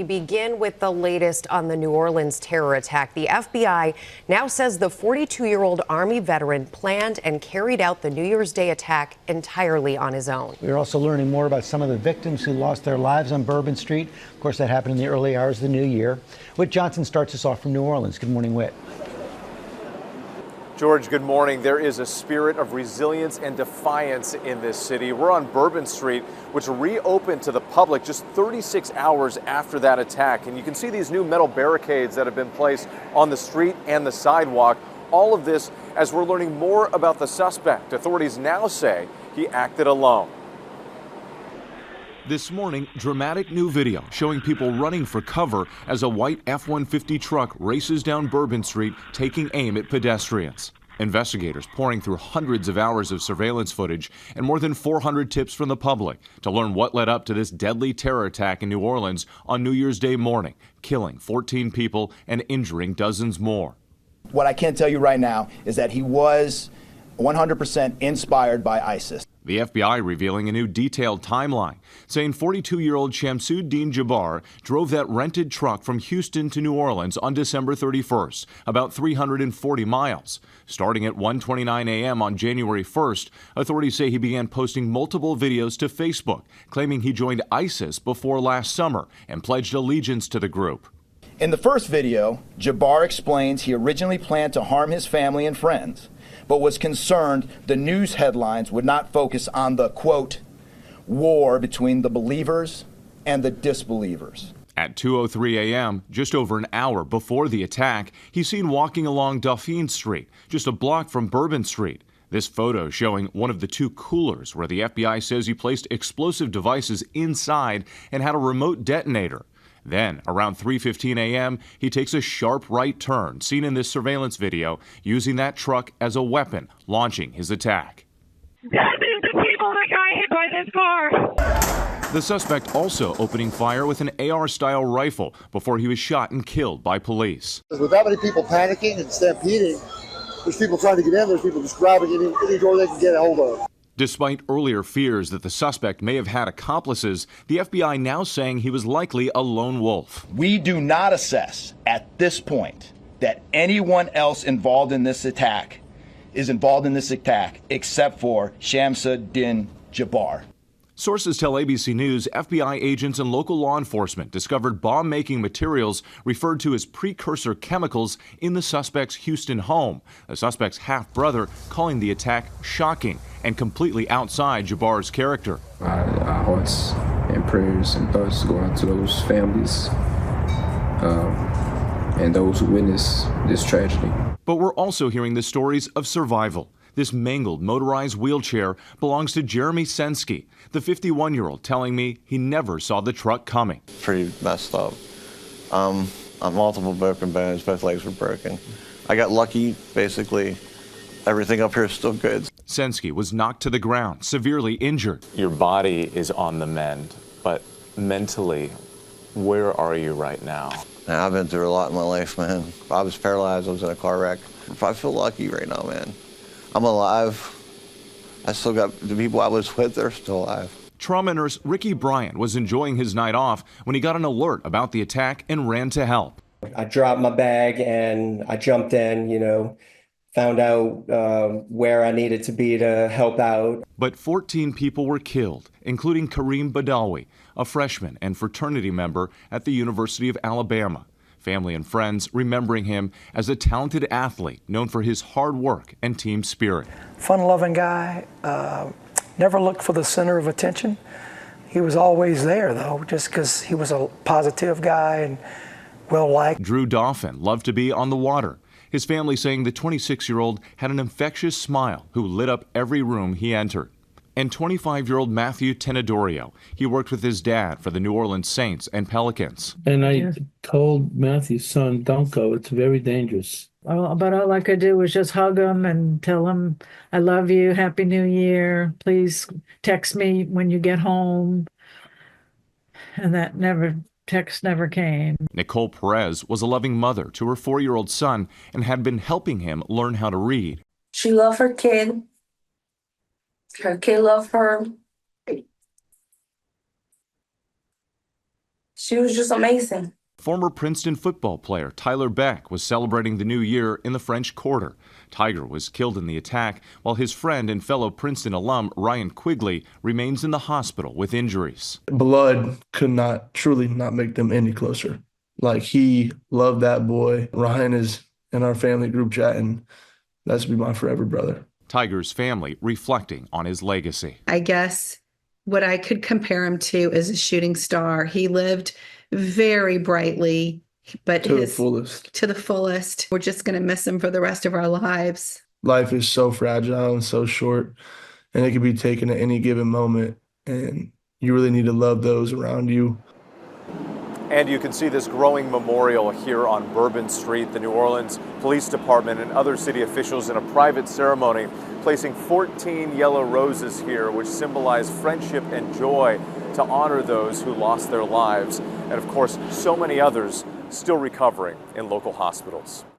We begin with the latest on the New Orleans terror attack. The FBI now says the 42-year-old Army veteran planned and carried out the New Year's Day attack entirely on his own. We're also learning more about some of the victims who lost their lives on Bourbon Street. Of course, that happened in the early hours of the new year. Whit Johnson starts us off from New Orleans. Good morning, Whit. George, good morning. There is a spirit of resilience and defiance in this city. We're on Bourbon Street, which reopened to the public just 36 hours after that attack. And you can see these new metal barricades that have been placed on the street and the sidewalk. All of this as we're learning more about the suspect. Authorities now say he acted alone. This morning, dramatic new video showing people running for cover as a white F-150 truck races down Bourbon Street, taking aim at pedestrians. Investigators pouring through hundreds of hours of surveillance footage and more than 400 tips from the public to learn what led up to this deadly terror attack in New Orleans on New Year's Day morning, killing 14 people and injuring dozens more. What I can tell you right now is that he was 100% inspired by ISIS. The FBI revealing a new detailed timeline, saying 42-year-old Shamsuddin Jabbar drove that rented truck from Houston to New Orleans on December 31st, about 340 miles. Starting at 1:29 a.m. on January 1st, authorities say he began posting multiple videos to Facebook, claiming he joined ISIS before last summer and pledged allegiance to the group. In the first video, Jabbar explains he originally planned to harm his family and friends, but was concerned the news headlines would not focus on the, quote, war between the believers and the disbelievers. At 2:03 a.m., just over an hour before the attack, he's seen walking along Dauphine Street, just a block from Bourbon Street. This photo showing one of the two coolers where the FBI says he placed explosive devices inside and had a remote detonator. Then, around 3:15 a.m., he takes a sharp right turn, seen in this surveillance video, using that truck as a weapon, launching his attack. The people that got hit by this car. The suspect also opening fire with an AR-style rifle before he was shot and killed by police. With that many people panicking and stampeding, there's people trying to get in, there's people just grabbing any door they can get a hold of. Despite earlier fears that the suspect may have had accomplices, the FBI now saying he was likely a lone wolf. We do not assess at this point that anyone else involved in this attack is involved in this attack except for Shamsuddin Jabbar. Sources tell ABC News FBI agents and local law enforcement discovered bomb-making materials referred to as precursor chemicals in the suspect's Houston home. The suspect's half-brother calling the attack shocking and completely outside Jabbar's character. Our hearts and prayers and thoughts go out to those families and those who witnessed this tragedy. But we're also hearing the stories of survival. This mangled motorized wheelchair belongs to Jeremy Sensky, the 51-year-old telling me he never saw the truck coming. Pretty messed up. I'm multiple broken bones, both legs were broken. I got lucky, basically. Everything up here is still good. Sensky was knocked to the ground, severely injured. Your body is on the mend, but mentally, where are you right now? I've been through a lot in my life, man. I was paralyzed, I was in a car wreck. I feel lucky right now, man. I'm alive. I still got the people I was with, they're still alive. Trauma nurse Ricky Bryant was enjoying his night off when he got an alert about the attack and ran to help. I dropped my bag and I jumped in, found out where I needed to be to help out. But 14 people were killed, including Kareem Badawi, a freshman and fraternity member at the University of Alabama. Family and friends remembering him as a talented athlete known for his hard work and team spirit. Fun-loving guy, never looked for the center of attention. He was always there, though, just because he was a positive guy and well-liked. Drew Dauphin loved to be on the water. His family saying the 26-year-old had an infectious smile who lit up every room he entered. And 25-year-old Matthew Tenedorio. He worked with his dad for the New Orleans Saints and Pelicans. And I told Matthew's son, don't go, it's very dangerous. But all I could do was just hug him and tell him, I love you, Happy New Year, please text me when you get home. And that text never came. Nicole Perez was a loving mother to her 4-year-old son and had been helping him learn how to read. She loved her kid. Her kid loved her. She was just amazing. Former Princeton football player Tyler Beck was celebrating the new year in the French Quarter. Tiger was killed in the attack, while his friend and fellow Princeton alum Ryan Quigley remains in the hospital with injuries. Blood could not truly not make them any closer. Like, he loved that boy. Ryan is in our family group chat, and that's be my forever brother. Tiger's family reflecting on his legacy. I guess what I could compare him to is a shooting star. He lived very brightly, but To the fullest. To the fullest. We're just going to miss him for the rest of our lives. Life is so fragile and so short, and it can be taken at any given moment, and you really need to love those around you. And you can see this growing memorial here on Bourbon Street. The New Orleans Police Department and other city officials in a private ceremony placing 14 yellow roses here, which symbolize friendship and joy to honor those who lost their lives. And of course, so many others still recovering in local hospitals.